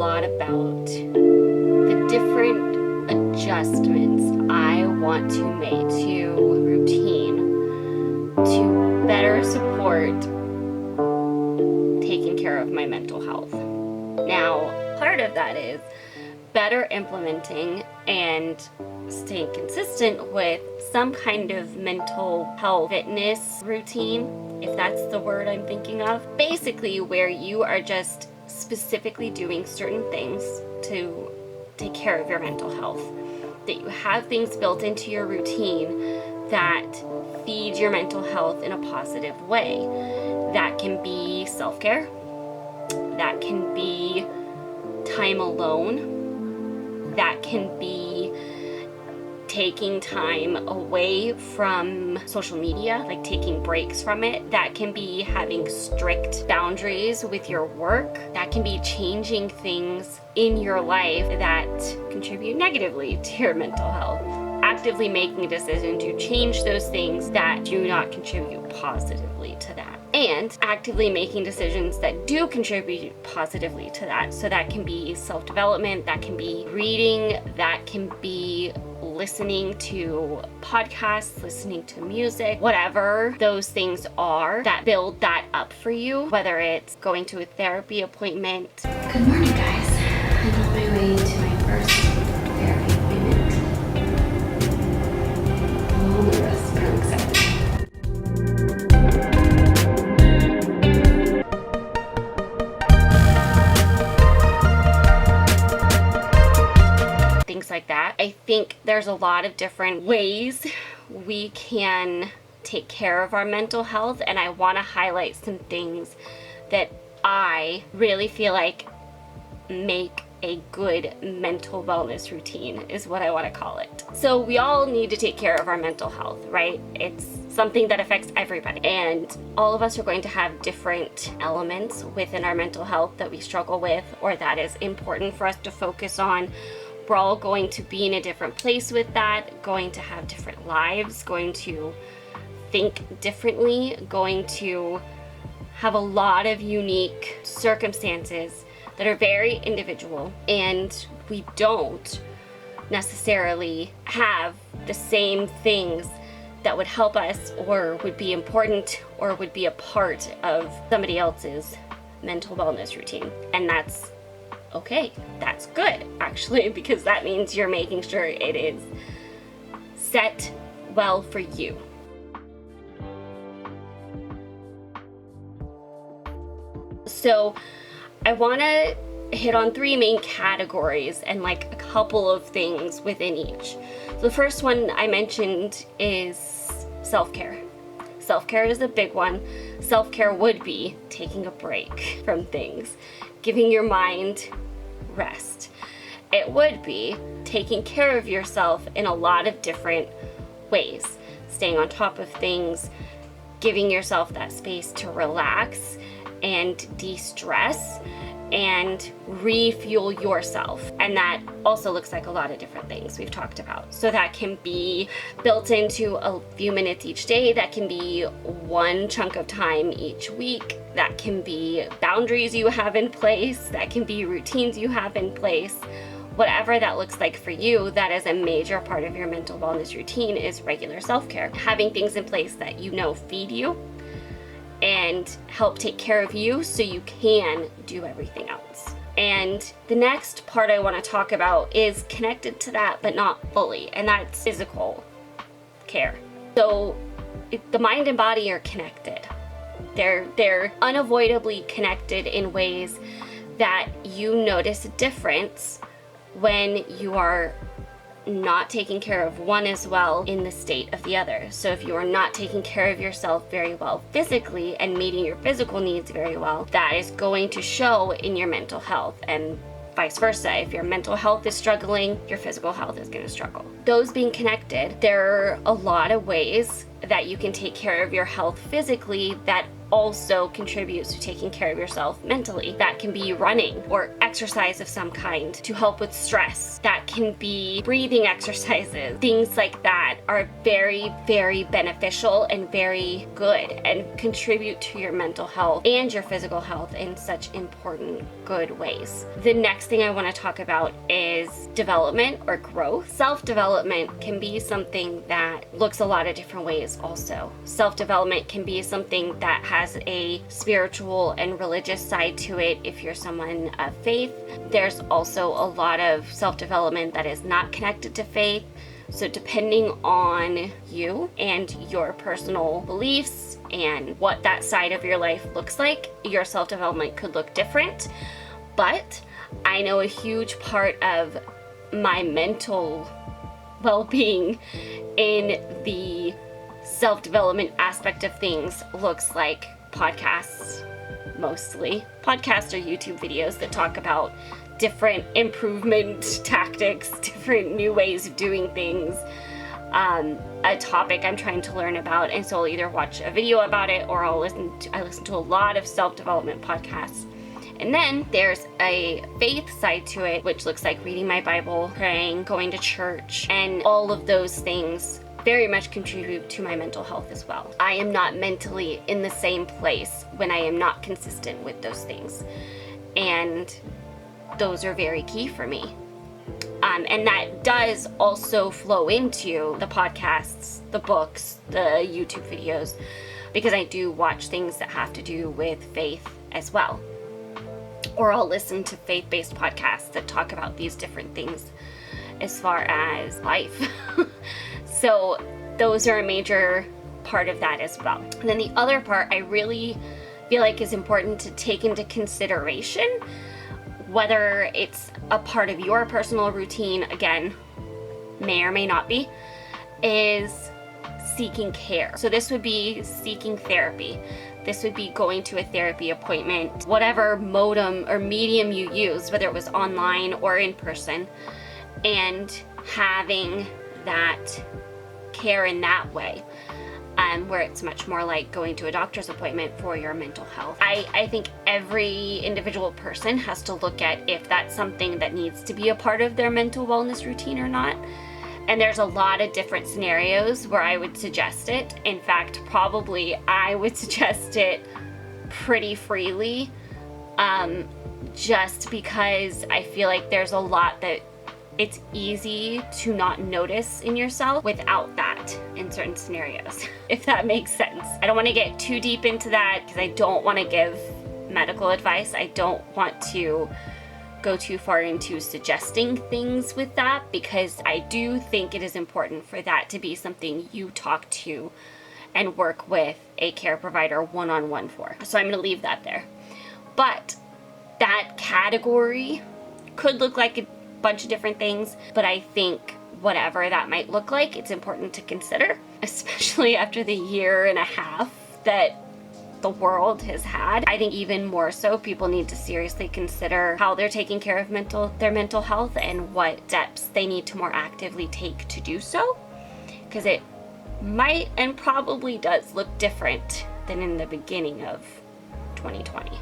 lot about the different adjustments I want to make to routine to better support taking care of my mental health. Now, part of that is better implementing and staying consistent with some kind of mental health fitness routine, if that's the word I'm thinking of. Basically, where you are just specifically doing certain things to take care of your mental health. That you have things built into your routine that feed your mental health in a positive way. That can be self-care. That can be time alone. That can be taking time away from social media, like taking breaks from it. That can be having strict boundaries with your work. That can be changing things in your life that contribute negatively to your mental health. Actively making a decision to change those things that do not contribute positively to that. And actively making decisions that do contribute positively to that. So that can be self-development, that can be reading, that can be listening to podcasts, listening to music, whatever those things are that build that up for you, whether it's going to a therapy appointment. Good morning, guys. I'm on my way to my first therapy appointment. I'm a little nervous, but I'm excited. Things like that. I think there's a lot of different ways we can take care of our mental health, and I want to highlight some things that I really feel like make a good mental wellness routine, is what I want to call it. So we all need to take care of our mental health, right? It's something that affects everybody, and all of us are going to have different elements within our mental health that we struggle with, or that is important for us to focus on. We're all going to be in a different place with that, going to have different lives, going to think differently, going to have a lot of unique circumstances that are very individual, and we don't necessarily have the same things that would help us or would be important or would be a part of somebody else's mental wellness routine. And that's okay. That's good, actually, because that means you're making sure it is set well for you. So I want to hit on three main categories and like a couple of things within each. So the first one I mentioned is self-care. Self-care is a big one. Self-care would be taking a break from things, giving your mind rest. It would be taking care of yourself in a lot of different ways, staying on top of things, giving yourself that space to relax and de-stress and refuel yourself. And that also looks like a lot of different things we've talked about. So that can be built into a few minutes each day. That can be one chunk of time each week. That can be boundaries you have in place. That can be routines you have in place. Whatever that looks like for you, that is a major part of your mental wellness routine, is regular self-care. Having things in place that you know feed you and help take care of you so you can do everything else. And the next part I want to talk about is connected to that, but not fully, and that's physical care. So the mind and body are connected. They're unavoidably connected in ways that you notice a difference when you are not taking care of one as well in the state of the other. So if you are not taking care of yourself very well physically and meeting your physical needs very well, that is going to show in your mental health, and vice versa. If your mental health is struggling, your physical health is going to struggle. Those being connected, there are a lot of ways that you can take care of your health physically that also contributes to taking care of yourself mentally. That can be running or exercise of some kind to help with stress. That can be breathing exercises. Things like that are very, very beneficial and very good and contribute to your mental health and your physical health in such important, good ways. The next thing I want to talk about is development or growth. Self-development can be something that looks a lot of different ways also. Self-development can be something that has a spiritual and religious side to it if you're someone of faith. There's also a lot of self-development that is not connected to faith. So depending on you and your personal beliefs and what that side of your life looks like, your self-development could look different. But I know a huge part of my mental well-being in the self-development aspect of things looks like podcasts, mostly. Podcasts or YouTube videos that talk about different improvement tactics, different new ways of doing things, a topic I'm trying to learn about, and so I'll either watch a video about it or I listen to a lot of self-development podcasts. And then there's a faith side to it, which looks like reading my Bible, praying, going to church, and all of those things very much contribute to my mental health as well. I am not mentally in the same place when I am not consistent with those things. And those are very key for me. And that does also flow into the podcasts, the books, the YouTube videos, because I do watch things that have to do with faith as well. Or I'll listen to faith-based podcasts that talk about these different things as far as life. So those are a major part of that as well. And then the other part I really feel like is important to take into consideration, whether it's a part of your personal routine, again, may or may not be, is seeking care. So this would be seeking therapy. This would be going to a therapy appointment, whatever modem or medium you use, whether it was online or in person, and having that care in that way, where it's much more like going to a doctor's appointment for your mental health. I think every individual person has to look at if that's something that needs to be a part of their mental wellness routine or not. And there's a lot of different scenarios where I would suggest it. In fact, probably I would suggest it pretty freely, just because I feel like there's a lot that it's easy to not notice in yourself without that in certain scenarios, if that makes sense. I don't want to get too deep into that because I don't want to give medical advice. I don't want to go too far into suggesting things with that, because I do think it is important for that to be something you talk to and work with a care provider one-on-one for. So I'm going to leave that there. But that category could look like a bunch of different things, but I think whatever that might look like, it's important to consider, especially after the year and a half that the world has had. I think even more so, people need to seriously consider how they're taking care of their mental health and what steps they need to more actively take to do so, because it might and probably does look different than in the beginning of 2020.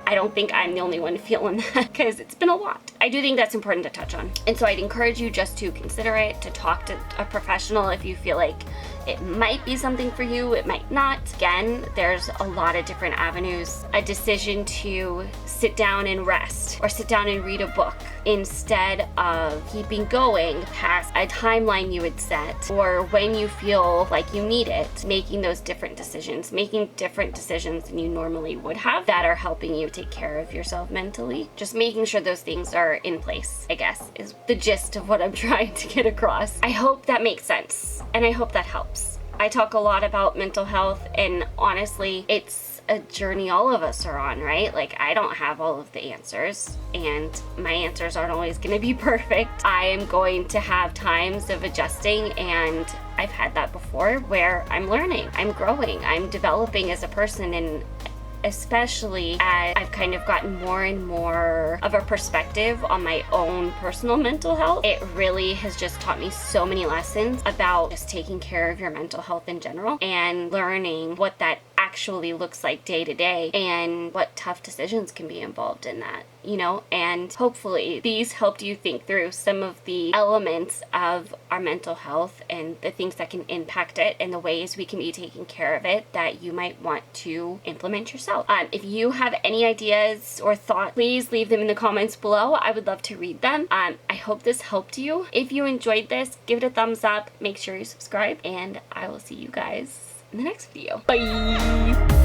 I don't think I'm the only one feeling that, because it's been a lot. I do think that's important to touch on. And so I'd encourage you just to consider it, to talk to a professional if you feel like it might be something for you, it might not. Again, there's a lot of different avenues. A decision to sit down and rest or sit down and read a book instead of keeping going past a timeline you had set, or when you feel like you need it, making those different decisions, making different decisions than you normally would have that are helping you take care of yourself mentally. Just making sure those things are in place, I guess, is the gist of what I'm trying to get across. I hope that makes sense, and I hope that helps. I talk a lot about mental health, and honestly, it's a journey all of us are on, right? Like, I don't have all of the answers, and my answers aren't always going to be perfect. I am going to have times of adjusting, and I've had that before, where I'm learning, I'm growing, I'm developing as a person, and especially as I've kind of gotten more and more of a perspective on my own personal mental health. It really has just taught me so many lessons about just taking care of your mental health in general and learning what that actually looks like day to day and what tough decisions can be involved in that, you know? And hopefully these helped you think through some of the elements of our mental health and the things that can impact it and the ways we can be taking care of it that you might want to implement yourself. If you have any ideas or thoughts, please leave them in the comments below. I would love to read them. I hope this helped you. If you enjoyed this, give it a thumbs up, make sure you subscribe, and I will see you guys in the next video. Bye!